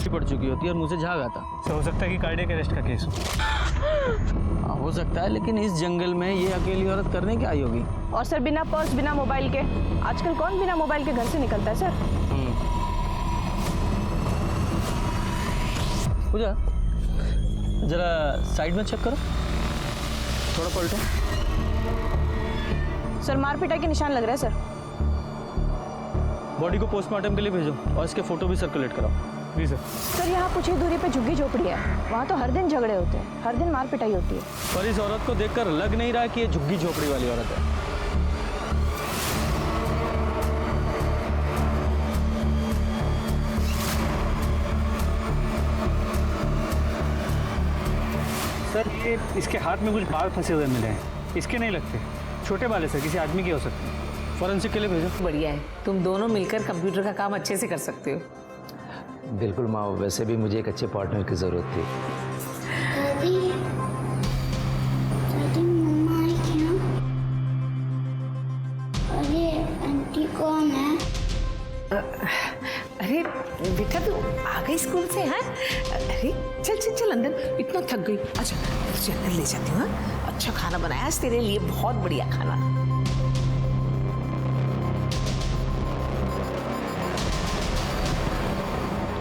पड़ चुकी होती है और मुझे झाग आता। सर हो सकता है कि कार्डियक अरेस्ट का केस हो सकता है, लेकिन इस जंगल में ये अकेली औरत करने क्या आई होगी? और सर बिना पर्स बिना मोबाइल के, आजकल कौन बिना मोबाइल के घर से निकलता है सर? पूजा जरा साइड में चेक करो, थोड़ा पलटो। सर मार पिटाई के निशान लग रहे हैं सर। बॉडी को पोस्टमार्टम के लिए भेजो और इसके फोटो भी सर्कुलेट कराओ। जी सर। सर यहाँ कुछ ही दूरी पे झुग्गी झोपड़ी है, वहाँ तो हर दिन झगड़े होते हैं, हर दिन मार पिटाई होती है। पर इस औरत को देखकर लग नहीं रहा कि ये झुग्गी झोपड़ी वाली औरत है। सर ये इसके हाथ में कुछ बाल फंसे हुए मिले हैं, इसके नहीं लगते, छोटे बाल है सर, किसी आदमी के हो सकते हैं। फॉरेंसिक के लिए भेजो। बढ़िया है, तुम दोनों मिलकर कंप्यूटर का काम अच्छे से कर सकते हो। बिल्कुल माँ, वैसे भी मुझे एक अच्छे पार्टनर की ज़रूरत थी। दादी, दादी मम्मा आई क्या? अरे आंटी कौन है? अरे बेटा तू आ गई स्कूल से? हैं? अरे चल चल चल अंदर, इतना थक गई। अच्छा तुझे अंदर ले जाती हूँ। अच्छा खाना बनाया आज तेरे लिए, बहुत बढ़िया खाना।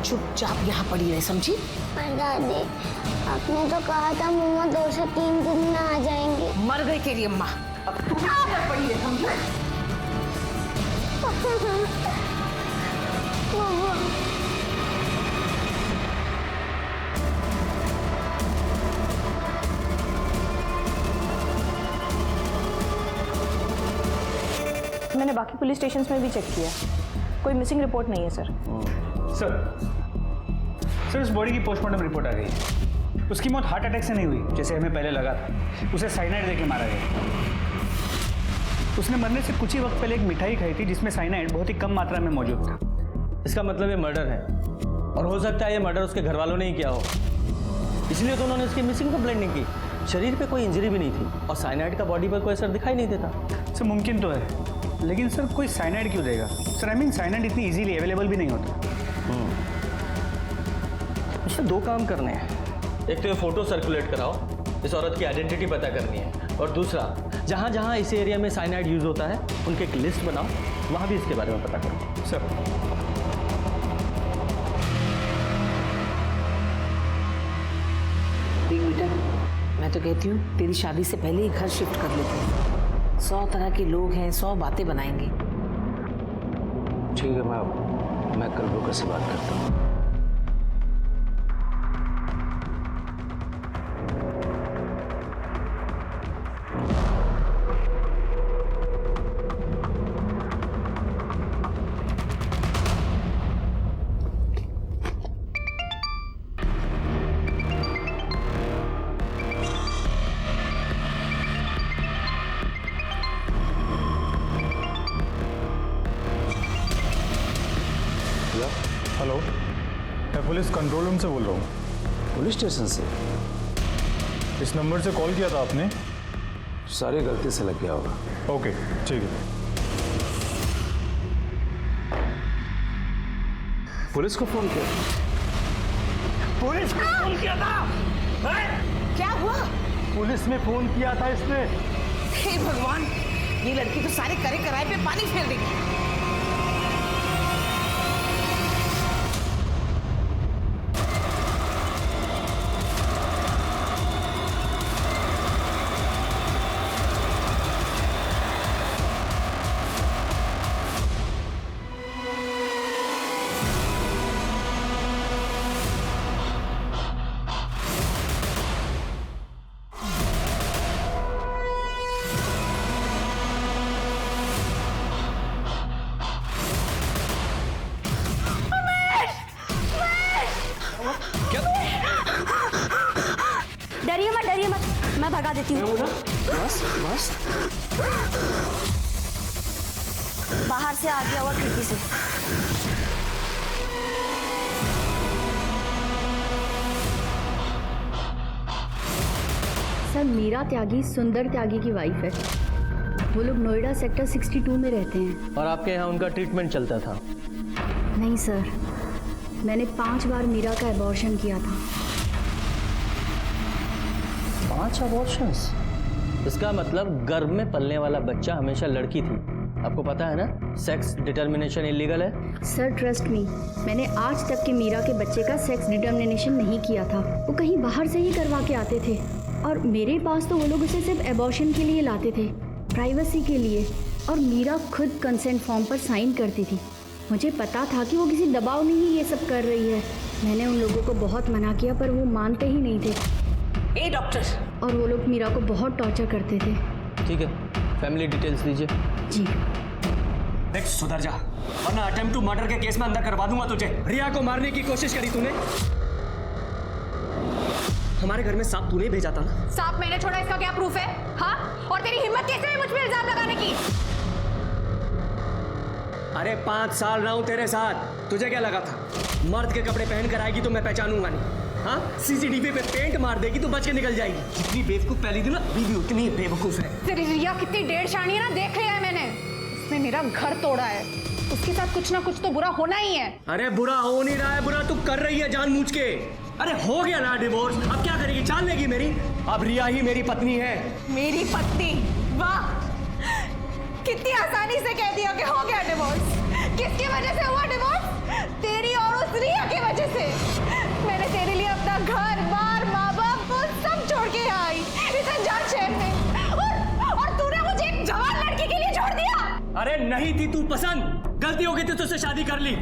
चुपचाप यहाँ पड़ी रहे, समझी? पर दादी आपने तो कहा था मम्मा 2 से 3 दिन में आ जाएंगे। मर गई तेरी अम्मा, अब तू यहाँ पड़ी रहे, समझी? मम्मा मैंने बाकी पुलिस स्टेशंस में भी चेक किया, कोई मिसिंग रिपोर्ट नहीं है सर। सर उस बॉडी की पोस्टमार्टम रिपोर्ट आ गई है। उसकी मौत हार्ट अटैक से नहीं हुई जैसे हमें पहले लगा था, उसे साइनाइड देके मारा गया। उसने मरने से कुछ ही वक्त पहले एक मिठाई खाई थी जिसमें साइनाइड बहुत ही कम मात्रा में मौजूद था। इसका मतलब ये मर्डर है, और हो सकता है ये मर्डर उसके घर वालों ने ही किया हो, इसलिए तो उन्होंने इसकी मिसिंग कंप्लेंट नहीं की। शरीर पे कोई इंजरी भी नहीं थी और साइनाइड का बॉडी पर कोई असर दिखाई नहीं देता। सर मुमकिन तो है, लेकिन सर कोई साइनाइड क्यों देगा? सर आई मीन साइनाइड इतनी इजीली अवेलेबल भी नहीं होता। उससे 2 काम करने हैं, एक तो ये फोटो सर्कुलेट कराओ, इस औरत की आइडेंटिटी पता करनी है, और दूसरा जहाँ जहाँ इस एरिया में साइनाइड यूज होता है उनकी एक लिस्ट बनाओ, वहाँ भी इसके बारे में पता करो। सर देख बेटा, मैं तो कहती हूँ तेरी शादी से पहले ही घर शिफ्ट कर लेते हैं। 100 तरह के लोग हैं, 100 बातें बनाएंगे। ठीक है मैं कल ब्रोकर से बात करता हूँ। हेलो, मैं पुलिस कंट्रोल रूम से बोल रहा हूँ। पुलिस स्टेशन से? इस नंबर से कॉल किया था आपने? सारी गलती से लग गया होगा। ओके ठीक है। पुलिस को फोन किया? पुलिस में फोन किया था? क्या हुआ? पुलिस में फोन किया था इसने। हे भगवान, ये लड़की तो सारे करे कराए पे पानी फेर देगी। डरिए मत, मैं भगा देती हूँ। बस बस, बाहर से आ गया हुआ खिड़की से। सर मीरा त्यागी सुंदर त्यागी की वाइफ है। वो लोग नोएडा सेक्टर 62 में रहते हैं। और आपके यहाँ उनका ट्रीटमेंट चलता था? नहीं सर, मैंने 5 बार मीरा का एबॉर्शन किया था। 5 अबॉर्शंस? इसका मतलब गर्भ में पलने वाला बच्चा हमेशा लड़की थी। आपको पता है ना, सेक्स डिटर्मिनेशन इलीगल है। सर ट्रस्ट मी, मैंने आज तक के मीरा के बच्चे का सेक्स डिटर्मिनेशन नहीं किया था। वो कहीं बाहर से ही करवा के आते थे और मेरे पास तो वो लोग उसे सिर्फ एबॉर्शन के लिए लाते थे, प्राइवेसी के लिए। और मीरा खुद कंसेंट फॉर्म पर साइन करती थी। मुझे पता था कि वो किसी दबाव में ही ये सब कर रही है। मैंने उन लोगों को बहुत मना किया पर वो मानते ही नहीं थे। ए डॉक्टर, और वो लोग मीरा को बहुत टॉर्चर करते थे। ठीक है, फैमिली डिटेल्स दीजिए। जी। देख सुधर जा, वरना अटेम्प्ट टू मर्डर के केस में अंदर करवा दूंगा तुझे। रिया को मारने की कोशिश करी तूने। हमारे घर में सांप तूने भेजा था ना? सांप मैंने छोड़ा, इसका क्या प्रूफ है? हाँ, और तेरी हिम्मत कैसे है मुझ पे इल्जाम लगाने की? अरे 5 साल रहा हूं तेरे साथ, तुझे क्या लगा था मर्द के कपड़े पहन कर आएगी तो मैं पहचानूंगा नहीं? हाँ, सीसीटीवी पे पेंट मार देगी तो बच के निकल जाएगी। जितनी बेवकूफ पहली थी ना, बीवी उतनी बेवकूफ है। तेरी रिया कितनी डेढ़ शानी है ना, देख लिया है मैंने। उसने मेरा घर तोड़ा है, उसके साथ कुछ ना कुछ तो बुरा होना ही है। अरे बुरा हो नहीं रहा है, बुरा तू कर रही है जानबूझ के। अरे हो गया ना डिवोर्स, अब क्या करेगी? चाल लेगी मेरी? अब रिया ही मेरी पत्नी है। मेरी पत्नी? वाह, कितनी आसानी से कह दिया कि हो गया डिवोर्स। किसकी वजह से हुआ डिवोर्स? तेरी और उस रिया की वजह से। मैंने तेरे लिए अपना घर बार माँ बाप वो सब छोड़ के यहाँ आई इस अनजान शहर में, और तूने मुझे एक जवान लड़की के लिए छोड़ दिया। अरे नहीं थी तू पसंद, गलती हो गई थी तुझसे शादी कर ली।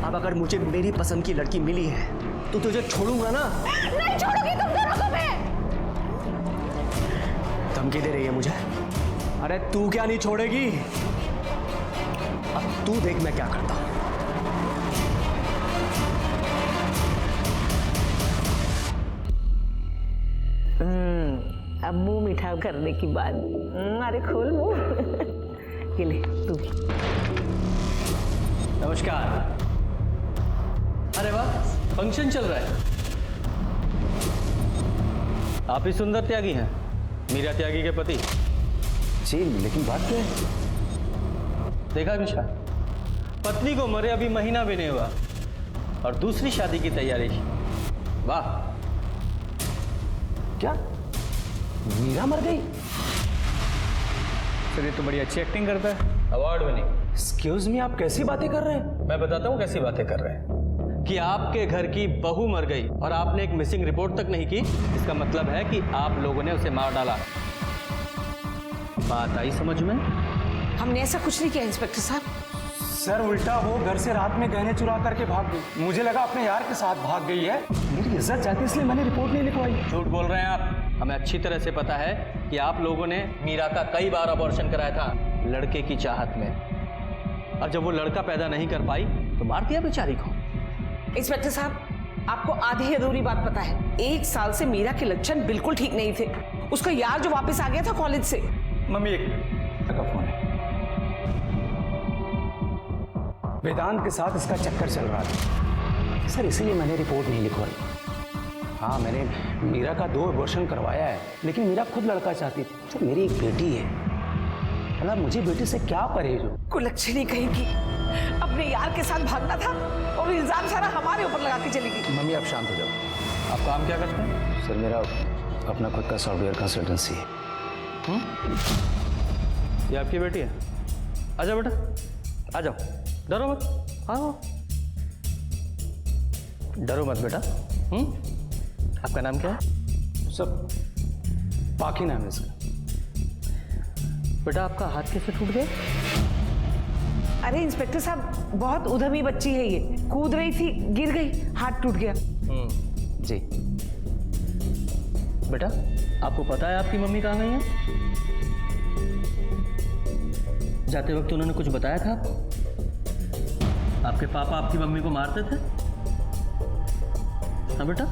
अब अगर मुझे मेरी पसंद की लड़की मिली है तो तुझे छोड़ूंगा ना? नहीं छोड़ूंगी तुम दोनों को मैं। धमकी दे रही है मुझे? अरे तू क्या नहीं छोड़ेगी? अब तू देख मैं क्या करता हूं। अब मुंह मीठा करने की बात। अरे खोल मुंह। ये ले तू। नमस्कार। अरे वाह, फंक्शन चल रहा है। आप ही सुंदर त्यागी हैं, मीरा त्यागी के पति? जी, लेकिन बात क्या है? देखा मिश्रा, पत्नी को मरे अभी महीना भी नहीं हुआ और दूसरी शादी की तैयारी। वाह। क्या मीरा मर गई? सर ये तो बड़ी अच्छी एक्टिंग करता है। Award winning. एक्सक्यूज मी, आप कैसी बातें कर रहे हैं? मैं बताता हूँ कैसी बातें कर रहे हैं। कि आपके घर की बहू मर गई और आपने एक मिसिंग रिपोर्ट तक नहीं की, इसका मतलब है कि आप लोगों ने उसे मार डाला। बात आई समझ में? हमने ऐसा कुछ नहीं किया इंस्पेक्टर साहब। सर उल्टा वो घर से रात में गहने चुरा करके भाग गई। मुझे लगा अपने यार के साथ भाग गई है। मेरी इज्जत जाती इसलिए मैंने रिपोर्ट नहीं लिखवाई। झूठ बोल रहे हैं आप। हमें अच्छी तरह से पता है कि आप लोगों ने मीरा का कई बार अबॉर्शन कराया था लड़के की चाहत में, और जब वो लड़का पैदा नहीं कर पाई तो मार दिया बेचारी को। इंस्पेक्टर साहब, आपको आधी अधूरी बात पता है। 1 साल से मीरा के लक्षण बिल्कुल ठीक नहीं थे। उसका यार जो वापस आ गया था कॉलेज से। मम्मी एक मिनट का फोन है। वेदांत के साथ इसका चक्कर चल रहा था सर, इसीलिए मैंने रिपोर्ट नहीं लिखवाई। हाँ, मैंने मीरा का 2 अबॉर्शन करवाया है, लेकिन मीरा खुद लड़का चाहती थी। सर मेरी एक बेटी है, मतलब मुझे बेटी से क्या परहेज हो? कुलक्षणी कहेगी, अपने यार के साथ भागना था और इल्जाम सारा हमारे ऊपर लगा के चली गई। मम्मी आप शांत हो जाओ। आप काम क्या करते हैं? सर मेरा अपना खुद का सॉफ्टवेयर कंसल्टेंसी है। ये आपकी बेटी है? आ जाओ बेटा, आ जाओ, डरो मत, आओ। डरो मत बेटा। आपका नाम क्या है? सर बाकी नाम है इसका। बेटा आपका हाथ कैसे टूट गया? अरे इंस्पेक्टर साहब, बहुत उद्यमी बच्ची है ये। कूद रही थी, गिर गई, हाथ टूट गया। जी बेटा, आपको पता है आपकी मम्मी कहाँ गई है? जाते वक्त उन्होंने कुछ बताया था आपको? आपके पापा आपकी मम्मी को मारते थे? हाँ बेटा?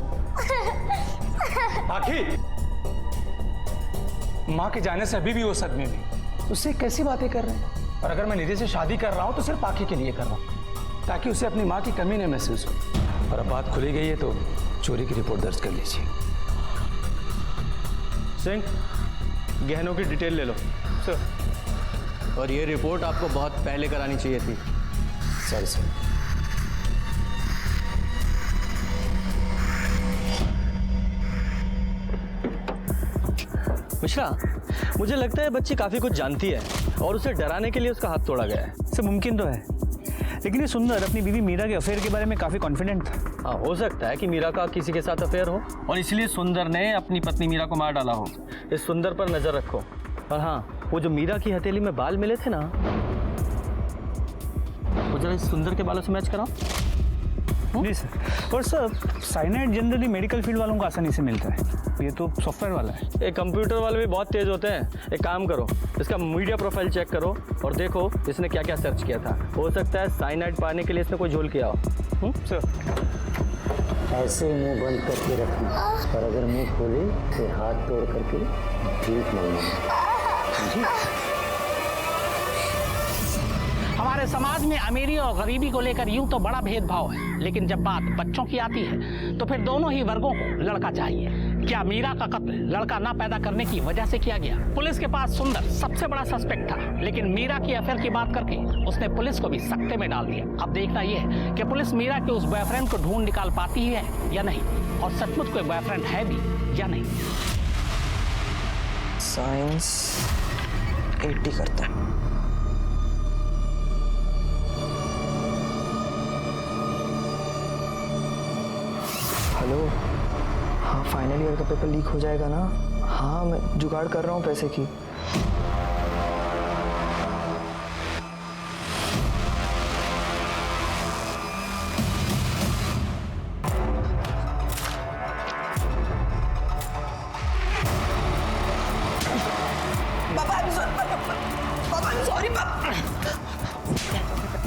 आखिर माँ के जाने से अभी भी वो सदमे में। उससे कैसी बातें कर रहे हैं? और अगर मैं निधि से शादी कर रहा हूं तो सिर्फ आखिर के लिए कर रहा हूं, ताकि उसे अपनी माँ की कमी न महसूस हो। और अब बात खुली गई है तो चोरी की रिपोर्ट दर्ज कर लीजिए। सिंह, गहनों की डिटेल ले लो। सर। और ये रिपोर्ट आपको बहुत पहले करानी चाहिए थी। Sorry sir. मिश्रा, मुझे लगता है बच्ची काफी कुछ जानती है और उसे डराने के लिए उसका हाथ तोड़ा गया है। सर मुमकिन तो है, लेकिन ये सुंदर अपनी बीवी मीरा के अफेयर के बारे में काफी कॉन्फिडेंट था। हाँ, हो सकता है कि मीरा का किसी के साथ अफेयर हो और इसलिए सुंदर ने अपनी पत्नी मीरा को मार डाला हो। इस सुंदर पर नजर रखो। और हाँ, वो जो मीरा की हथेली में बाल मिले थे ना, वो जरा इस सुंदर के बालों से मैच कराओ। जी सर। और sir, cyanide generally medical field वालों को आसानी से मिलता है, ये तो सॉफ्टवेयर वाला है। ये कंप्यूटर वाले भी बहुत तेज होते हैं। एक काम करो, इसका मीडिया प्रोफाइल चेक करो और देखो इसने क्या क्या सर्च किया था। हो सकता है साइनाइड पाने के लिए इसने कोई झोल किया हो। सर ऐसे मुंह बंद करके रखना, और अगर मुंह खोले तो हाथ तोड़ करके भीख मांगना। हमारे समाज में अमीरी और गरीबी को लेकर यूं तो बड़ा भेदभाव है, लेकिन जब बात बच्चों की आती है तो फिर दोनों ही वर्गों को लड़का चाहिए। क्या मीरा का कत्ल लड़का ना पैदा करने की वजह से किया गया? पुलिस के पास सुंदर सबसे बड़ा सस्पेक्ट था, लेकिन मीरा की अफेयर की बात करके उसने पुलिस को भी सकते में डाल दिया। अब देखना यह है कि पुलिस मीरा के उस बॉयफ्रेंड को ढूंढ निकाल पाती है या नहीं, और सचमुच कोई बॉयफ्रेंड है भी या नहीं। साइंस 80 करता है। हेलो, हाँ फाइनल ईयर का पेपर लीक हो जाएगा ना? हाँ मैं जुगाड़ कर रहा हूँ पैसे की।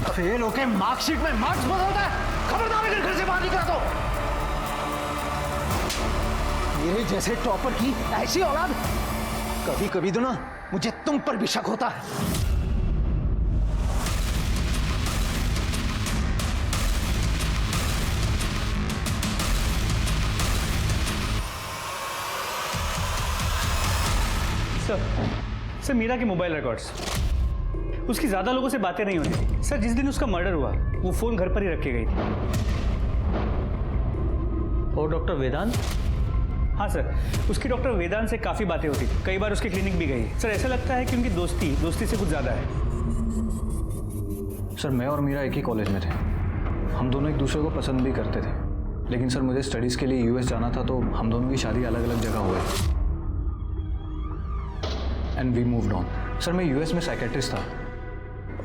फेल होके मार्कशीट में मार्क्स बदलता है, खबरदार अगर घर से बाहर निकला तो। मेरे जैसे टॉपर की ऐसी औलाद, कभी कभी तो ना मुझे तुम पर भी शक होता है। सर मीरा के मोबाइल रिकॉर्ड्स, उसकी ज्यादा लोगों से बातें नहीं होती। सर जिस दिन उसका मर्डर हुआ वो फोन घर पर ही रख के गई थी। और डॉक्टर वेदांत? हाँ सर, उसकी डॉक्टर वेदांत से काफी बातें होती, कई बार उसकी क्लिनिक भी गई। सर ऐसा लगता है कि उनकी दोस्ती से कुछ ज्यादा है। सर मैं और मीरा एक ही कॉलेज में थे, हम दोनों एक दूसरे को पसंद भी करते थे, लेकिन सर मुझे स्टडीज़ के लिए यूएस जाना था तो हम दोनों की शादी अलग अलग जगह हुई and we moved on. Sir मैं यूएस में साइकेट्रिस्ट था,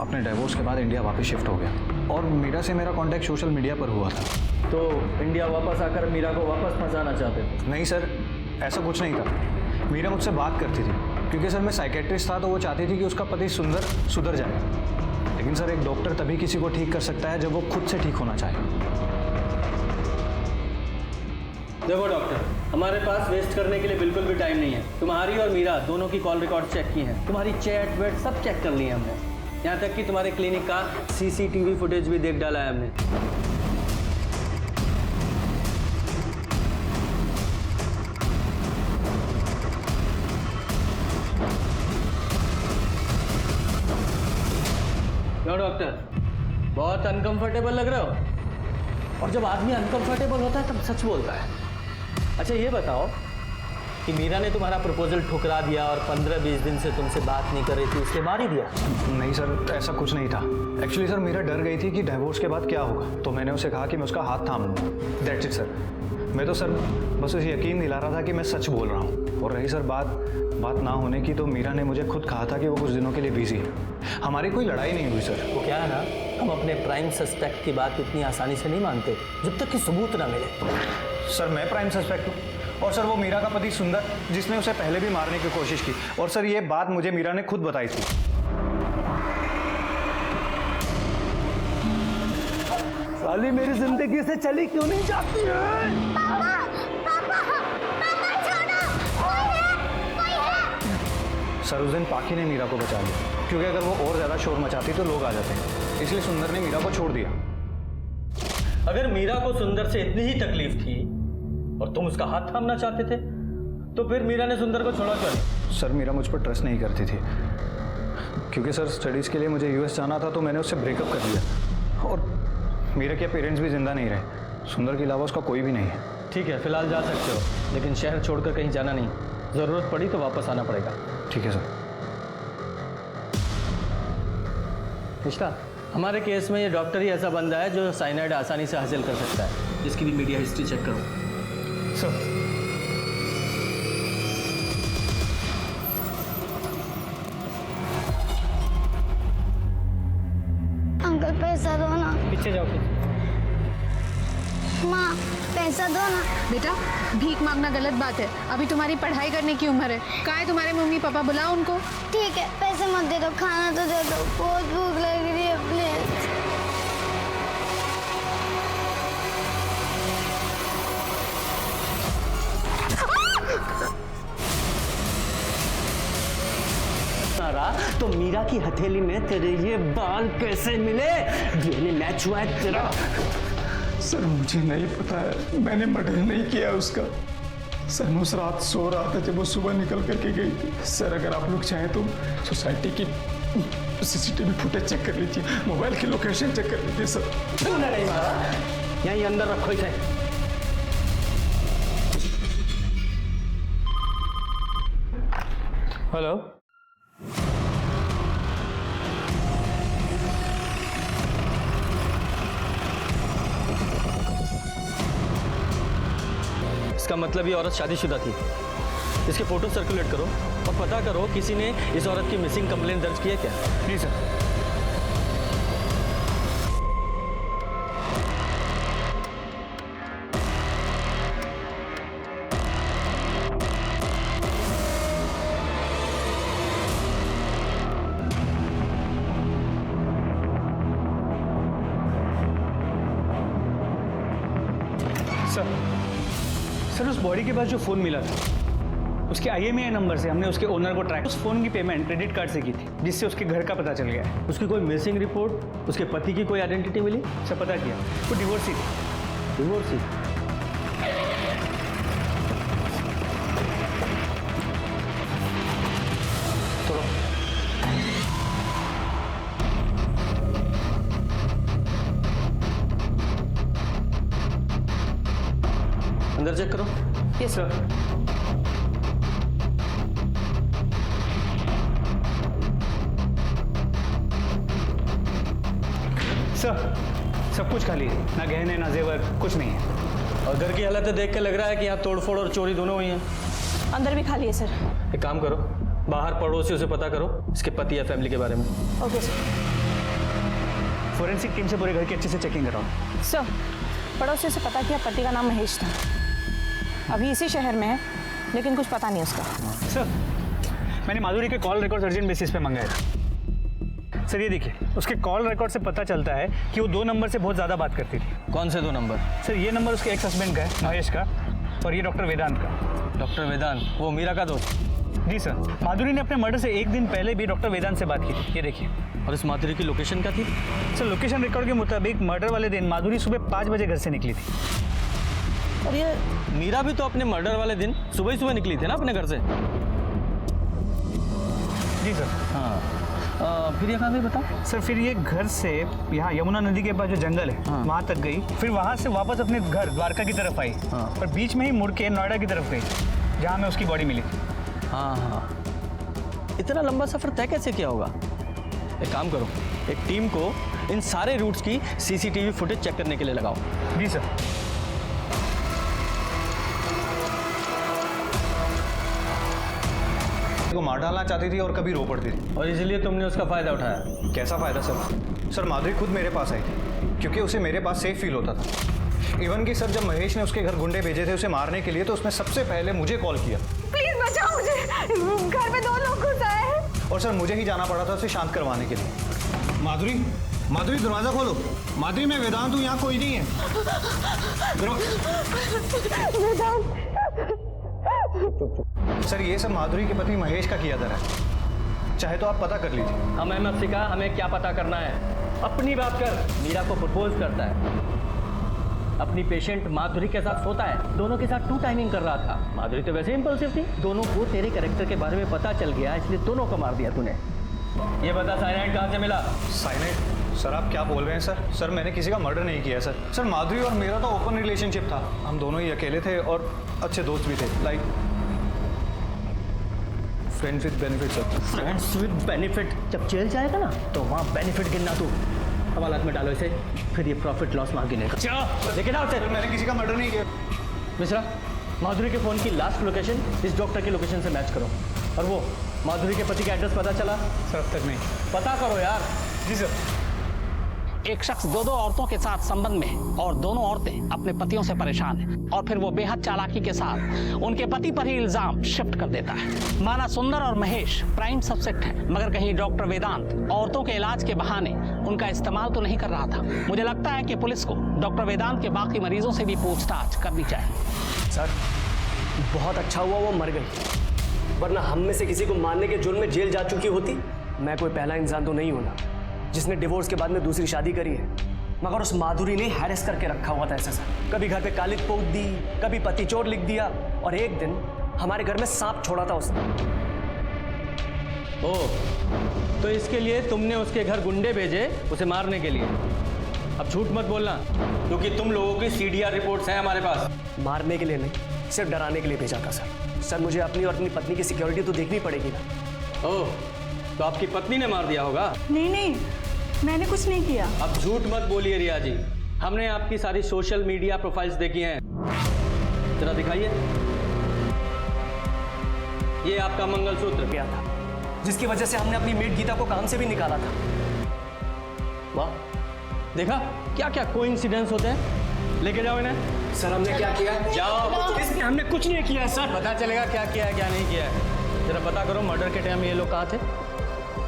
अपने डिवोर्स के बाद इंडिया वापस शिफ्ट हो गया और मीरा से मेरा कांटेक्ट सोशल मीडिया पर हुआ था। तो इंडिया वापस आकर मीरा को वापस फंसाना चाहते थे? नहीं सर, ऐसा कुछ नहीं था। मीरा मुझसे बात करती थी क्योंकि सर मैं साइकेट्रिस्ट था, तो वो चाहती थी कि उसका पति सुधर जाए। लेकिन सर एक डॉक्टर तभी किसी को ठीक कर सकता है जब वो खुद से ठीक होना चाहे। देखो डॉक्टर, हमारे पास वेस्ट करने के लिए बिल्कुल भी टाइम नहीं है। तुम्हारी और मीरा दोनों की कॉल रिकॉर्ड चेक की हैं, तुम्हारी चैट वेट सब चेक कर ली है हमने, यहाँ तक कि तुम्हारे क्लिनिक का सीसीटीवी फुटेज भी देख डाला है हमने। क्यों डॉक्टर, बहुत अनकंफर्टेबल लग रहे हो? और जब आदमी अनकंफर्टेबल होता है तब सच बोलता है। अच्छा ये बताओ कि मीरा ने तुम्हारा प्रपोजल ठुकरा दिया और 15-20 दिन से तुमसे बात नहीं कर रही थी, उसके मार ही दिया? नहीं सर, ऐसा कुछ नहीं था। एक्चुअली सर मीरा डर गई थी कि डिवोर्स के बाद क्या होगा, तो मैंने उसे कहा कि मैं उसका हाथ थाम लूँगा। That's it sir. मैं तो सर बस उसे यकीन दिला रहा था कि मैं सच बोल रहा हूँ। और रही सर बात ना होने की, तो मीरा ने मुझे खुद कहा था कि वो कुछ दिनों के लिए बिजी है। हमारी कोई लड़ाई नहीं हुई सर। वो क्या है ना, हम अपने प्राइम सस्पेक्ट की बात इतनी आसानी से नहीं मानते जब तक कि सबूत ना मिले। सर मैं प्राइम सस्पेक्ट हूँ, और सर वो मीरा का पति सुंदर, जिसने उसे पहले भी मारने की कोशिश की। और सर ये बात मुझे मीरा ने खुद बताई थी। साली मेरी जिंदगी से चली क्यों नहीं जाती है? सर उस दिन पाखी ने मीरा को बचा लिया, क्योंकि अगर वो और ज्यादा शोर मचाती तो लोग आ जाते, इसलिए सुंदर ने मीरा को छोड़ दिया। अगर मीरा को सुंदर से इतनी ही तकलीफ थी और तुम उसका हाथ थामना चाहते थे, तो फिर मीरा ने सुंदर को छोड़ा क्यों नहीं? सर मीरा मुझ पर ट्रस्ट नहीं करती थी, क्योंकि सर स्टडीज़ के लिए मुझे यूएस जाना था तो मैंने उससे ब्रेकअप कर दिया। और मीरा के पेरेंट्स भी जिंदा नहीं रहे, सुंदर के अलावा उसका कोई भी नहीं है। ठीक है, फिलहाल जा सकते हो, लेकिन शहर छोड़कर कहीं जाना नहीं। ज़रूरत पड़ी तो वापस आना पड़ेगा। ठीक है सर। निष्ठा, हमारे केस में ये डॉक्टर ही ऐसा बंदा है जो साइनाइड आसानी से हासिल कर सकता है। इसकी भी मीडिया हिस्ट्री चेक करो। सर अंकल पैसा दो ना। पीछे जाओ। माँ पैसा दो ना। बेटा भीख मांगना गलत बात है, अभी तुम्हारी पढ़ाई करने की उम्र है। कहाँ है तुम्हारे मम्मी पापा, बुलाओ उनको। ठीक है, पैसे मत दे दो, खाना तो दे दो, बहुत भूख लग रही है प्लीज। तो मीरा की हथेली में तेरे ये बाल कैसे मिले? डीएनए मैच हुआ है तेरा। सर मुझे नहीं पता है, मैंने मर्डर नहीं किया उसका। सर मैं उस रात सो रहा था जब वो सुबह निकल करके गई थी। सर अगर आप लोग चाहें तो सोसाइटी की सीसीटीवी फुटेज चेक कर लीजिए, मोबाइल की लोकेशन चेक कर लीजिए सर। तूने नहीं मारा, यहीं अंदर रखो इसे। हेलो। इसका मतलब ये औरत शादीशुदा थी। इसके फोटो सर्कुलेट करो और पता करो किसी ने इस औरत की मिसिंग कंप्लेंट दर्ज की है क्या? जी सर। सर उस बॉडी के पास जो फ़ोन मिला था उसके IMEI नंबर से हमने उसके ओनर को ट्रैक, उस फ़ोन की पेमेंट क्रेडिट कार्ड से की थी, जिससे उसके घर का पता चल गया है। उसकी कोई मिसिंग रिपोर्ट, उसके पति की कोई आइडेंटिटी मिली? सर पता किया, वो डिवोर्सी थी। डिवोर्सी? अंदर चेक करो। Yes sir. सर सब कुछ खाली है, ना गहने ना जेवर, कुछ नहीं है। और घर की हालत देख के लग रहा है कि यहाँ तोड़फोड़ और चोरी दोनों हुई हैं। अंदर भी खाली है सर। एक काम करो, बाहर पड़ोसियों से पता करो इसके पति या फैमिली के बारे में। Okay sir. फोरेंसिक टीम से पूरे घर की अच्छे से चेकिंग कराओ। सर पड़ोसियों से पता किया, पति का नाम महेश था, अभी इसी शहर में है, लेकिन कुछ पता नहीं उसका। सर मैंने माधुरी के कॉल रिकॉर्ड अर्जेंट बेसिस पे मंगाए थे। सर ये देखिए, उसके कॉल रिकॉर्ड से पता चलता है कि वो 2 नंबर से बहुत ज़्यादा बात करती थी। कौन से 2 नंबर? सर ये नंबर उसके एक्स हस्बैंड का है, महेश का, और ये डॉक्टर वेदांत का। डॉक्टर वेदांत, वो मीरा का दोस्त? जी सर। माधुरी ने अपने मर्डर से 1 दिन पहले भी डॉक्टर वेदांत से बात की थी, ये देखिए। और इस माधुरी की लोकेशन क्या थी? सर लोकेशन रिकॉर्ड के मुताबिक मर्डर वाले दिन माधुरी सुबह 5 बजे घर से निकली थी। और ये मीरा भी तो अपने मर्डर वाले दिन सुबह ही सुबह निकली थी ना अपने घर से? जी सर। हाँ फिर ये कहाँ गई बता? सर फिर ये घर से यहाँ यमुना नदी के पास जो जंगल है, हाँ। वहाँ तक गई, फिर वहाँ से वापस अपने घर द्वारका की तरफ आई, हाँ। और बीच में ही मुड़ के नोएडा की तरफ गई, जहाँ में उसकी बॉडी मिली थी। हाँ हाँ, इतना लंबा सफ़र तय कैसे किया होगा? एक काम करो, एक टीम को इन सारे रूट्स की CCTV फुटेज चेक करने के लिए लगाओ। जी सर। को मार डालना चाहती थी और कभी रो पड़ती थी। और इसलिए तुमने उसका फ़ायदा उठाया? कैसा फ़ायदा सर? सर माधुरी खुद मेरे पास आई थी, क्योंकि उसे मेरे पास सेफ फील होता था। इवन कि सर जब महेश ने उसके घर गुंडे भेजे थे उसे मारने के लिए, तो उसने सबसे पहले मुझे कॉल किया। प्लीज बचाओ मुझे, घर में 2 लोग घुस आए हैं। और सर मुझे ही जाना पड़ा था उसे शांत करवाने के लिए। माधुरी, माधुरी दरवाजा खोलो। माधुरी मैं वेदांत हूँ, यहाँ कोई नहीं है। सर ये सब माधुरी के पति महेश का किया जा रहा है, चाहे तो आप पता कर लीजिए। हमें मत सिखा, हमें क्या पता करना है। अपनी बात कर। मीरा को प्रपोज करता है। अपनी पेशेंट माधुरी के साथ सोता है, दोनों के साथ 2 टाइमिंग कर रहा था। माधुरी तो वैसे इंपल्सिव थी, दोनों को तेरे कैरेक्टर के बारे में पता चल गया, इसलिए दोनों को मार दिया तूने। ये बता साइनाइड कहाँ से मिला? साइनाइड? सर आप क्या बोल रहे हैं सर? सर मैंने किसी का मर्डर नहीं किया सर। सर माधुरी और मेरा तो ओपन रिलेशनशिप था, हम दोनों ही अकेले थे और अच्छे दोस्त भी थे, like friends with benefit sir. Friends with benefit? जब जेल जाएगा ना तो वहाँ बेनिफिट गिनना तू। हवालात में डालो इसे, फिर ये प्रॉफिट लॉस वहाँ गिनेगा। लेकिन आओ सर, मैंने किसी का मर्डर नहीं किया। मिश्रा, माधुरी के फ़ोन की लास्ट लोकेशन इस डॉक्टर के लोकेशन से मैच करो। और वो माधुरी के पति का एड्रेस पता चला? सर अब तक नहीं। पता करो यार। जी सर। एक शख्स 2 औरतों के साथ संबंध में है और दोनों औरतें अपने पतियों से परेशान हैं और फिर वो बेहद चालाकी के साथ उनके पति पर ही इल्जाम शिफ्ट कर देता है। माना सुंदर और महेश प्राइम सब्जेक्ट है, मगर कहीं डॉक्टर वेदांत औरतों के इलाज के बहाने उनका इस्तेमाल तो नहीं कर रहा था। मुझे लगता है कि पुलिस को डॉक्टर वेदांत के बाकी मरीजों से भी पूछताछ करनी चाहिए। सर बहुत अच्छा हुआ वो मर गई, वरना हम में से किसी को मारने के जुर्म में जेल जा चुकी होती। मैं कोई पहला इंसान तो नहीं हूं ना जिसने डिवोर्स के बाद में दूसरी शादी करी है, मगर उस माधुरी ने हैरेस करके रखा हुआ था ऐसा सर। कभी घर पे कालिक पोत दी, कभी पति चोर लिख दिया, और एक दिन हमारे घर में सांप छोड़ा था उसने। ओह, तो इसके लिए तुमने उसके घर गुंडे भेजे उसे मारने के लिए? अब झूठ मत बोलना, क्योंकि तुम लोगों की CDR रिपोर्ट्स हैं हमारे पास। मारने के लिए नहीं, सिर्फ डराने के लिए भेजा था सर। सर मुझे अपनी और अपनी पत्नी की सिक्योरिटी तो देखनी पड़ेगी ना। ओह, तो आपकी पत्नी ने मार दिया होगा? नहीं, मैंने कुछ नहीं किया। अब झूठ मत बोलिए रिया जी, हमने आपकी सारी सोशल मीडिया प्रोफाइल्स देखी हैं। जरा दिखाइए। ये आपका मंगलसूत्र गया था, जिसकी वजह से हमने अपनी मेड गीता को काम से भी निकाला था। वाह, देखा क्या क्या कोइंसिडेंस होते हैं। लेके जाओ इन्हें। सर हमने क्या किया? जाओ। इसमें हमने कुछ नहीं किया सर। पता चलेगा क्या किया है क्या नहीं किया है। जरा पता करो मर्डर के टाइम ये लोग कहाँ थे।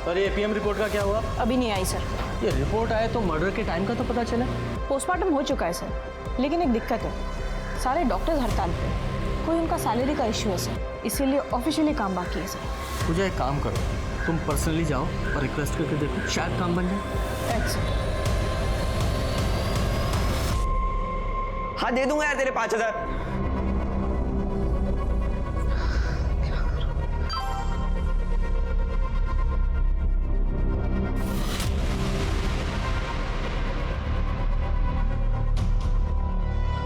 और ये APM रिपोर्ट का क्या हुआ? अभी नहीं आई सर। ये रिपोर्ट आए तो मर्डर के टाइम का तो पता चला। पोस्टमार्टम हो चुका है सर, लेकिन एक दिक्कत है, सारे डॉक्टर्स हड़ताल पे, कोई उनका सैलरी का इश्यू है सर, इसीलिए ऑफिशियली काम बाकी है सर। मुझे एक काम करो, तुम पर्सनली जाओ और रिक्वेस्ट करके देखो, शायद काम बन जाए। थैंक्स। हाँ दे दूंगा यार तेरे 5000।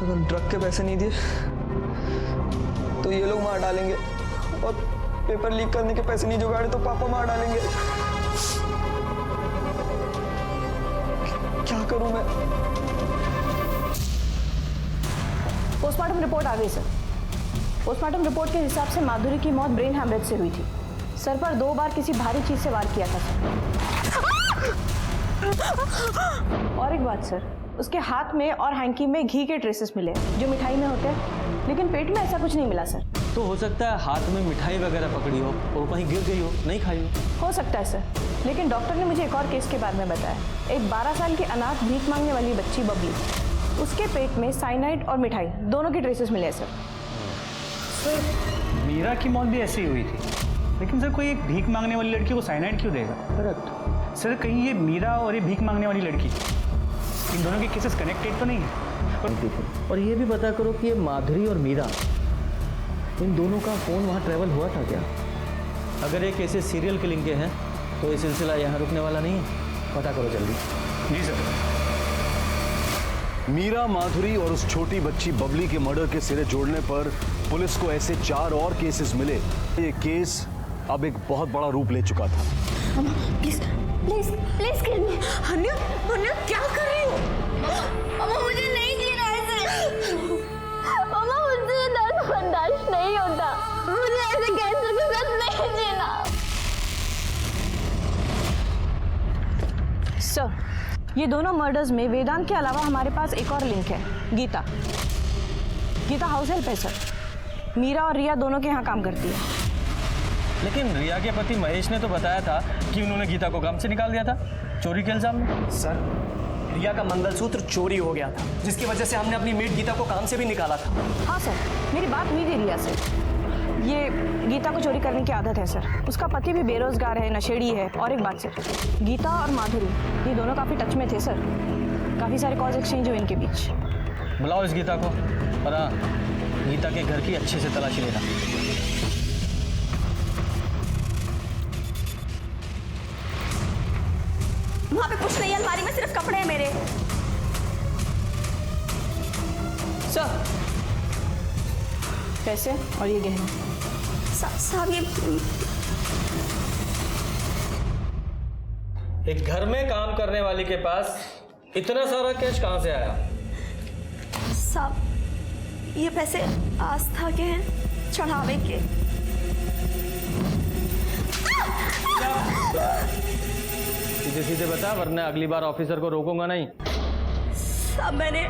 अगर ड्रग के पैसे नहीं दिए तो ये लोग मार डालेंगे, और पेपर लीक करने के पैसे नहीं जुगाड़े तो पापा मार डालेंगे। क्या करूं मैं? पोस्टमार्टम रिपोर्ट आ गई सर। पोस्टमार्टम रिपोर्ट के हिसाब से माधुरी की मौत ब्रेन हैमरेज से हुई थी। सर पर 2 बार किसी भारी चीज से वार किया था सर। और एक बात सर, उसके हाथ में और हैंकी में घी के ट्रेसेस मिले जो मिठाई में होते हैं, लेकिन पेट में ऐसा कुछ नहीं मिला सर। तो हो सकता है हाथ में मिठाई वगैरह पकड़ी हो और कहीं गिर गई हो, नहीं खाई हो सकता है सर, लेकिन डॉक्टर ने मुझे एक और केस के बारे में बताया। एक 12 साल की अनाथ भीख मांगने वाली बच्ची बबली, उसके पेट में साइनाइड और मिठाई दोनों के ट्रेसेस मिले सर। सर मीरा की मौत भी ऐसी ही हुई थी, लेकिन सर कोई एक भीख मांगने वाली लड़की को साइनाइड क्यों देगा? करेक्ट सर कहीं ये मीरा और ये भीख मांगने वाली लड़की, इन दोनों के केसेस कनेक्टेड तो नहीं है? और ये भी पता करो कि ये माधुरी और मीरा, इन दोनों का फ़ोन वहाँ ट्रैवल हुआ था क्या? अगर ये केसेस सीरियल किलिंग के हैं तो ये सिलसिला यहाँ रुकने वाला नहीं है, पता करो जल्दी। जी सर। मीरा, माधुरी और उस छोटी बच्ची बबली के मर्डर के सिरे जोड़ने पर पुलिस को ऐसे 4 और केसेस मिले। ये केस अब एक बहुत बड़ा रूप ले चुका था। प्लीज प्लीज प्लीज किल मी। अन्या, अन्या क्या कर रही हो? अम्मा मुझे नहीं जीना ऐसे। अम्मा मुझसे दर्द बर्दाश्त नहीं होता, मुझे ऐसे कैंसर के साथ नहीं जीना। सर, ये दोनों मर्डर्स में वेदांत के अलावा हमारे पास एक और लिंक है, गीता। गीता हाउस हेल्प है सर। मीरा और रिया दोनों के यहाँ काम करती है। लेकिन रिया के पति महेश ने तो बताया था कि उन्होंने गीता को काम से निकाल दिया था चोरी के इल्जाम में। सर रिया का मंगलसूत्र चोरी हो गया था, जिसकी वजह से हमने अपनी मेड गीता को काम से भी निकाला था। हाँ सर, मेरी बात हुई थी रिया से। ये गीता को चोरी करने की आदत है सर। उसका पति भी बेरोजगार है, नशेड़ी है। और एक बात सर, गीता और माधुरी ये दोनों काफ़ी टच में थे सर। काफ़ी सारे कॉल्स एक्सचेंज हुए इनके बीच। बुलाओ इस गीता को, और हाँ, गीता के घर की अच्छे से तलाशी लेना। वहां पे कुछ नहीं है, अलमारी में सिर्फ कपड़े हैं मेरे। सर, पैसे और ये गहने। साहब ये एक घर में काम करने वाली के पास इतना सारा कैश कहां से आया? साहब ये पैसे आस्था के हैं, चढ़ावे के। सीधे सीधे बता, वरना अगली बार ऑफिसर को रोकूंगा नहीं। साहब मैंने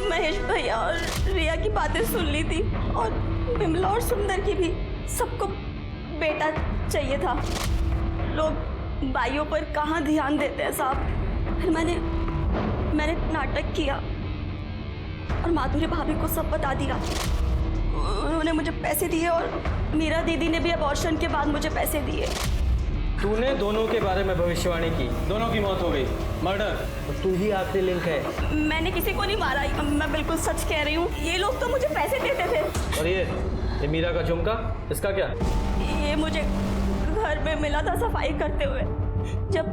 महेश भैया और रिया की बातें सुन ली थी, और विमला और सुंदर की भी। सबको बेटा चाहिए था। लोग भाइयों पर कहाँ ध्यान देते हैं साहब। फिर मैंने नाटक किया और माधुरी भाभी को सब बता दिया। उन्होंने मुझे पैसे दिए, और मीरा दीदी ने भी अबॉर्शन के बाद मुझे पैसे दिए। तूने दोनों के बारे में भविष्यवाणी की, दोनों की मौत हो गई, मर्डर, और तू ही आखिरी लिंक है। मैंने किसी को नहीं मारा, मैं बिल्कुल सच कह रही हूँ। ये लोग तो मुझे पैसे देते थे। और ये मीरा का झुमका, इसका क्या? ये मुझे घर में मिला था सफाई करते हुए, जब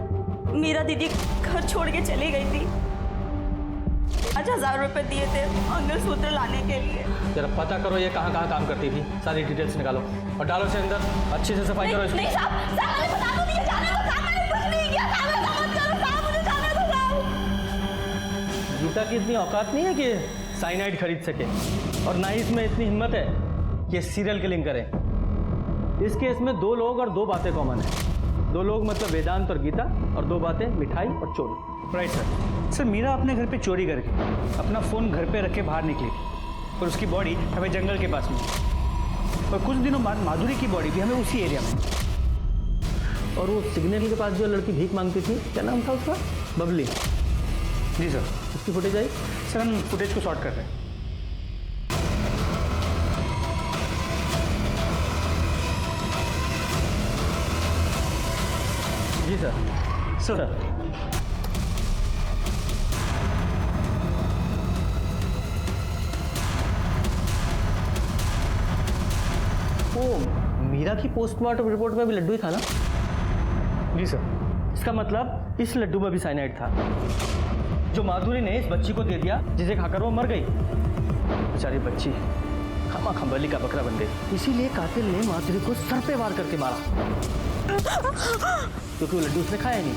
मीरा दीदी घर छोड़ के चली गई थी। 5,000 रुपए दिए थे मंगलसूत्र लाने के लिए। जरा पता करो ये कहाँ कहाँ काम करती थी, सारी डिटेल्स निकालो और डालो इसे अंदर। अच्छे से सफाई करो इसकी। नहीं साहब, मैंने बता दूं, मुझे जाने दो साहब, मैंने कुछ नहीं किया साहब, ऐसा मत करो साहब, मुझे जाने दो साहब। गीता की इतनी औकात नहीं है कि साइनाइड खरीद सके, और ना ही इसमें इतनी हिम्मत है कि सीरियल किलिंग करें। इस केस में 2 लोग और 2 बातें कॉमन है। 2 लोग मतलब वेदांत और गीता, और 2 बातें मिठाई और चोरी। राइट सर, मीरा अपने घर पे चोरी करके अपना फ़ोन घर पे रख के बाहर निकली थी, और उसकी बॉडी हमें जंगल के पास मिली। और कुछ दिनों बाद माधुरी की बॉडी भी हमें उसी एरिया में। और वो सिग्नल के पास जो लड़की भीख मांगती थी, क्या नाम था उसका? बबली। जी सर। उसकी फुटेज आई? सर हम फुटेज को शॉर्ट कर रहे हैं। जी सर। सर वो मीरा की पोस्टमार्टम रिपोर्ट में भी लड्डू ही था ना? जी सर। इसका मतलब इस लड्डू में भी साइनाइड था, जो माधुरी ने इस बच्ची को दे दिया, जिसे खाकर वो मर गई। बेचारी बच्ची खामा खंबली का बकरा बन गई। इसीलिए कातिल ने माधुरी को सर पे वार करके मारा, क्योंकि वो लड्डू उसने खाया नहीं।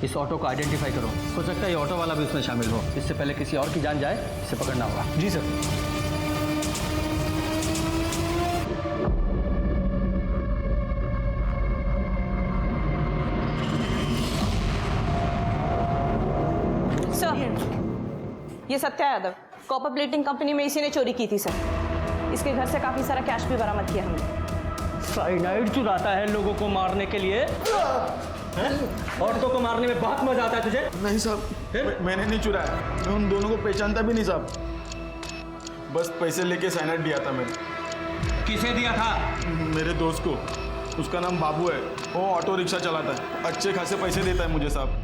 इस ऑटो को आइडेंटिफाई करो, हो सकता है ये ऑटो वाला भी उसमें शामिल हो। इससे पहले किसी और की जान जाए, इसे पकड़ना होगा। जी सर। ये Satya Yadav, copper plating company में इसी ने चोरी की थी सर। इसके घर से काफी सारा कैश भी बरामद किया हमने। साइनाइड चुराता है लोगों को मारने के लिए। औरतों को मारने में बहुत मजा आता है तुझे? नहीं साहब, मैंने नहीं चुराया। मैं उन दोनों को पहचानता भी नहीं साहब। बस पैसे लेके साइनाइड दिया था मैंने। किसे दिया था? मेरे दोस्त को। उसका नाम बाबू है, वो ऑटो रिक्शा चलाता है, अच्छे खासे पैसे देता है मुझे साहब।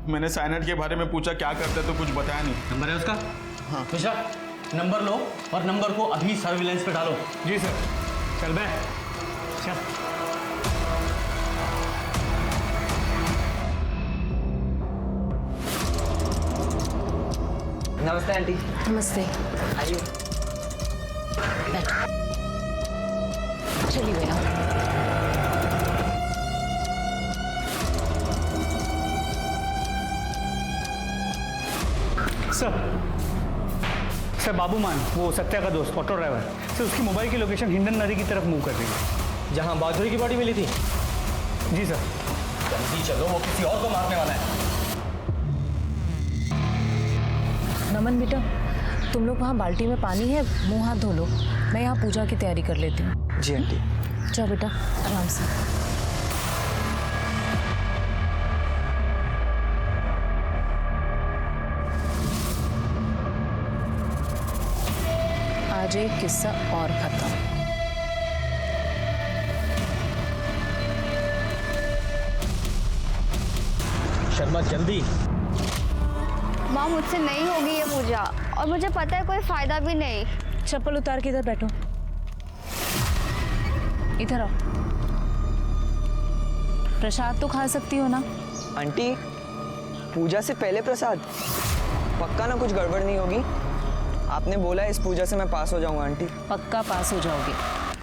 मैंने साइनाइड के बारे में पूछा क्या करता है, तो कुछ बताया नहीं। नंबर है उसका? हाँ। मिश्रा, नंबर लो और नंबर को अभी सर्विलेंस पे डालो। जी सर। चल बे, चल। नमस्ते आंटी। नमस्ते। आइए। चलिए भैया। सर बाबू मान, वो सत्या का दोस्त, ऑटो ड्राइवर, सर उसकी मोबाइल की लोकेशन हिंडन नदी की तरफ मूव कर रही है, जहां माधुरी की बॉडी मिली थी। जी सर। जल्दी चलो, वो किसी और को मारने वाला है। नमन बेटा, तुम लोग वहाँ बाल्टी में पानी है, मुंह हाथ धो लो। मैं यहाँ पूजा की तैयारी कर लेती हूँ। जी आंटी। जाओ बेटा, आराम से। आज एक किस्सा और खत्म। शर्मा जल्दी। माँ मुझसे नहीं होगी ये पूजा, और मुझे पता है कोई फायदा भी नहीं। चप्पल उतार के इधर बैठो, इधर आओ। प्रसाद तो खा सकती हो ना? आंटी, पूजा से पहले प्रसाद? पक्का ना कुछ गड़बड़ नहीं होगी? आपने बोला इस पूजा से मैं पास हो जाऊंगा आंटी। पक्का पास हो जाओगे,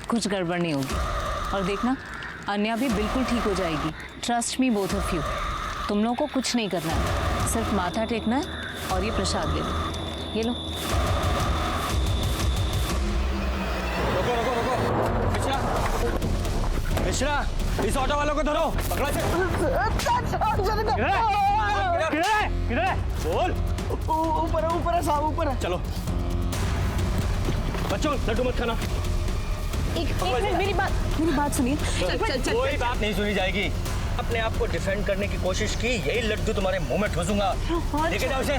कुछ गड़बड़ नहीं होगी। और देखना, अन्या भी बिल्कुल ठीक हो जाएगी। Trust me both of you. तुम लोगों को कुछ नहीं करना है, सिर्फ माथा टेकना है और ये प्रसाद ले लो। ये लो। रुको रुको रुको, मिश्रा, मिश्रा, इस ऑटो वालों को धरो, पकड़ो इसे। किधर है? बोल। ऊपर है साहब, ऊपर है। चलो बच्चों, लड्डू मत खाना। एक मिनट, मेरी बात सुनिए। कोई बात नहीं सुनी जाएगी। अपने आप को डिफेंड करने की कोशिश की, यही लड्डू तुम्हारे मुंह में ठूसूंगा। लेके जाओ इसे।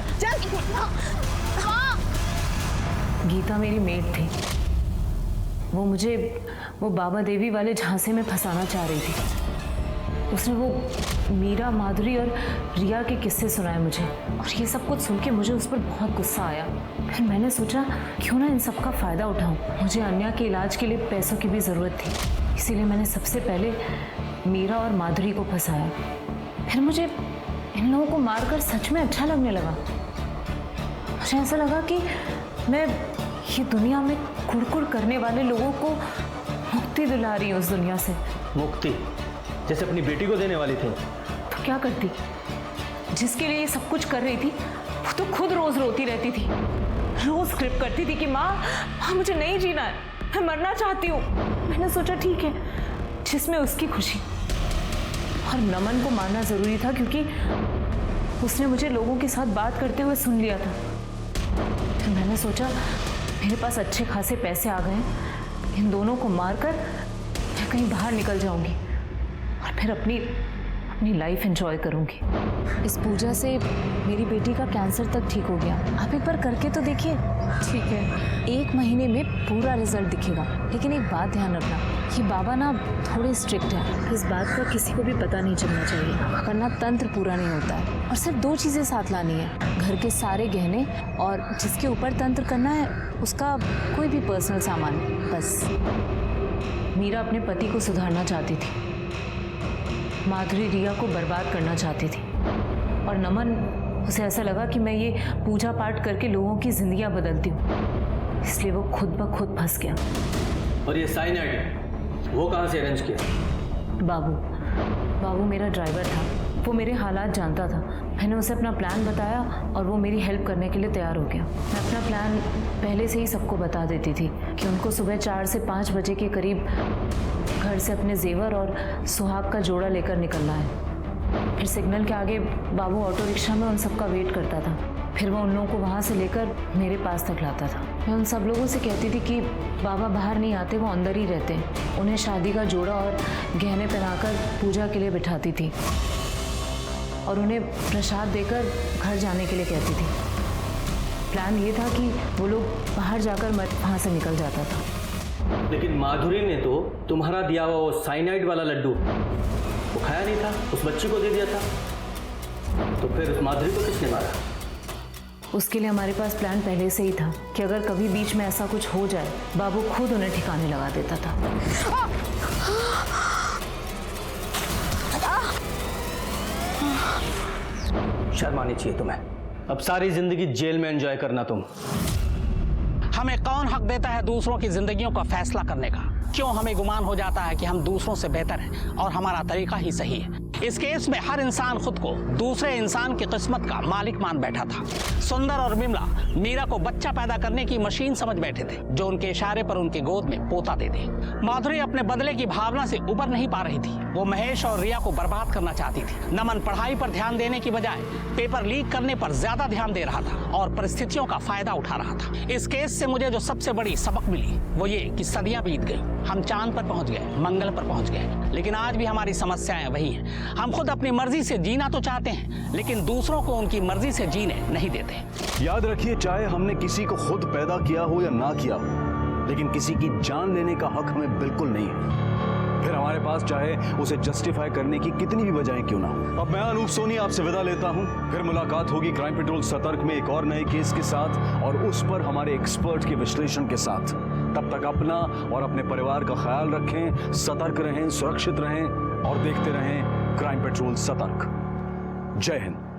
गीता मेरी मेड थी, वो मुझे वो बाबा देवी वाले झांसे में फंसाना चाह रही थी। उसने वो मीरा, माधुरी और रिया के किस्से सुनाए मुझे, और ये सब कुछ सुन के मुझे उस पर बहुत गुस्सा आया। फिर मैंने सोचा क्यों ना इन सब का फ़ायदा उठाऊं। मुझे अन्या के इलाज के लिए पैसों की भी ज़रूरत थी, इसीलिए मैंने सबसे पहले मीरा और माधुरी को फंसाया। फिर मुझे इन लोगों को मारकर सच में अच्छा लगने लगा। मुझे ऐसा लगा कि मैं ये दुनिया में कुड़कुड़ करने वाले लोगों को मुक्ति दिला रही हूँ उस दुनिया से। मुक्ति? जैसे अपनी बेटी को देने वाली थी। तो क्या करती? जिसके लिए ये सब कुछ कर रही थी वो तो खुद रोज रोती रहती थी, रोज स्क्रिप्ट करती थी कि माँ मुझे नहीं जीना है, मैं मरना चाहती हूँ। मैंने सोचा ठीक है, जिसमें उसकी खुशी। और नमन को मारना जरूरी था क्योंकि उसने मुझे लोगों के साथ बात करते हुए सुन लिया था। फिर मैंने सोचा मेरे पास अच्छे खासे पैसे आ गए, इन दोनों को मारकर मैं कहीं बाहर निकल जाऊंगी और फिर अपनी लाइफ एंजॉय करूंगी। इस पूजा से मेरी बेटी का कैंसर तक ठीक हो गया। आप एक बार करके तो देखिए। ठीक है, 1 महीने में पूरा रिजल्ट दिखेगा। लेकिन एक बात ध्यान रखना, ये बाबा ना थोड़े स्ट्रिक्ट है, इस बात का किसी को भी पता नहीं चलना चाहिए, वरना तंत्र पूरा नहीं होता है। और सिर्फ 2 चीज़ें साथ लानी है, घर के सारे गहने और जिसके ऊपर तंत्र करना है उसका कोई भी पर्सनल सामान, बस। मीरा अपने पति को सुधारना चाहती थी, माधुरी रिया को बर्बाद करना चाहती थी, और नमन, उसे ऐसा लगा कि मैं ये पूजा पाठ करके लोगों की जिंदगियां बदलती हूँ, इसलिए वो खुद ब खुद फंस गया। और ये साइनाइड वो कहाँ से अरेंज किया? बाबू मेरा ड्राइवर था, वो मेरे हालात जानता था। मैंने उसे अपना प्लान बताया और वो मेरी हेल्प करने के लिए तैयार हो गया। मैं अपना प्लान पहले से ही सबको बता देती थी कि उनको सुबह 4 से 5 बजे के करीब घर से अपने जेवर और सुहाग का जोड़ा लेकर निकलना है। फिर सिग्नल के आगे बाबू ऑटो रिक्शा में उन सबका वेट करता था। फिर वो उन लोगों को वहाँ से लेकर मेरे पास तक लाता था। मैं उन सब लोगों से कहती थी कि बाबा बाहर नहीं आते, वो अंदर ही रहते हैं। उन्हें शादी का जोड़ा और गहने पहनाकर पूजा के लिए बिठाती थी और उन्हें प्रसाद देकर घर जाने के लिए कहती थी। प्लान ये था कि वो लोग बाहर जाकर वहाँ से निकल जाता था। लेकिन माधुरी ने तो तुम्हारा दिया हुआ वो साइनाइड वाला लड्डू वो खाया नहीं था, उस बच्ची को दे दिया था। तो फिर उस माधुरी को किसने मारा? उसके लिए हमारे पास प्लान पहले से ही था कि अगर कभी बीच में ऐसा कुछ हो जाए, बाबू खुद उन्हें ठिकाने लगा देता था। शर्म आनी चाहिए तुम्हें। अब सारी जिंदगी जेल में एंजॉय करना तुम। हमें कौन हक देता है दूसरों की जिंदगियों का फैसला करने का? क्यों हमें गुमान हो जाता है कि हम दूसरों से बेहतर हैं और हमारा तरीका ही सही है? इस केस में हर इंसान खुद को दूसरे इंसान की किस्मत का मालिक मान बैठा था। सुंदर और बिमला मीरा को बच्चा पैदा करने की मशीन समझ बैठे थे, जो उनके इशारे पर उनके गोद में पोता दे दे। माधुरी अपने बदले की भावना से उबर नहीं पा रही थी। वो महेश और रिया को बर्बाद करना चाहती थी। नमन पढ़ाई पर ध्यान देने की बजाय पेपर लीक करने पर ज्यादा ध्यान दे रहा था और परिस्थितियों का फायदा उठा रहा था। इस केस से मुझे जो सबसे बड़ी सबक मिली वो ये कि सदियां बीत गई, हम चांद पर पहुंच गए, मंगल पर पहुंच गए, लेकिन आज भी हमारी समस्याएं वही हैं। हम खुद अपनी मर्जी से जीना तो चाहते हैं, लेकिन दूसरों को उनकी मर्जी से जीने नहीं देते। याद रखिए, चाहे हमने किसी को खुद पैदा किया हो या ना किया हो, लेकिन किसी की जान लेने का हक हमें बिल्कुल नहीं है। फिर हमारे पास चाहे उसे जस्टिफाई करने की कितनी भी वजहें क्यों ना हो। अब मैं अनूप सोनी आपसे विदा लेता हूं। फिर मुलाकात होगी क्राइम पेट्रोल सतर्क में एक और नए केस के साथ और उस पर हमारे एक्सपर्ट के विश्लेषण के साथ। तब तक अपना और अपने परिवार का ख्याल रखें, सतर्क रहें, सुरक्षित रहें और देखते रहें क्राइम पेट्रोल सतर्क। जय हिंद।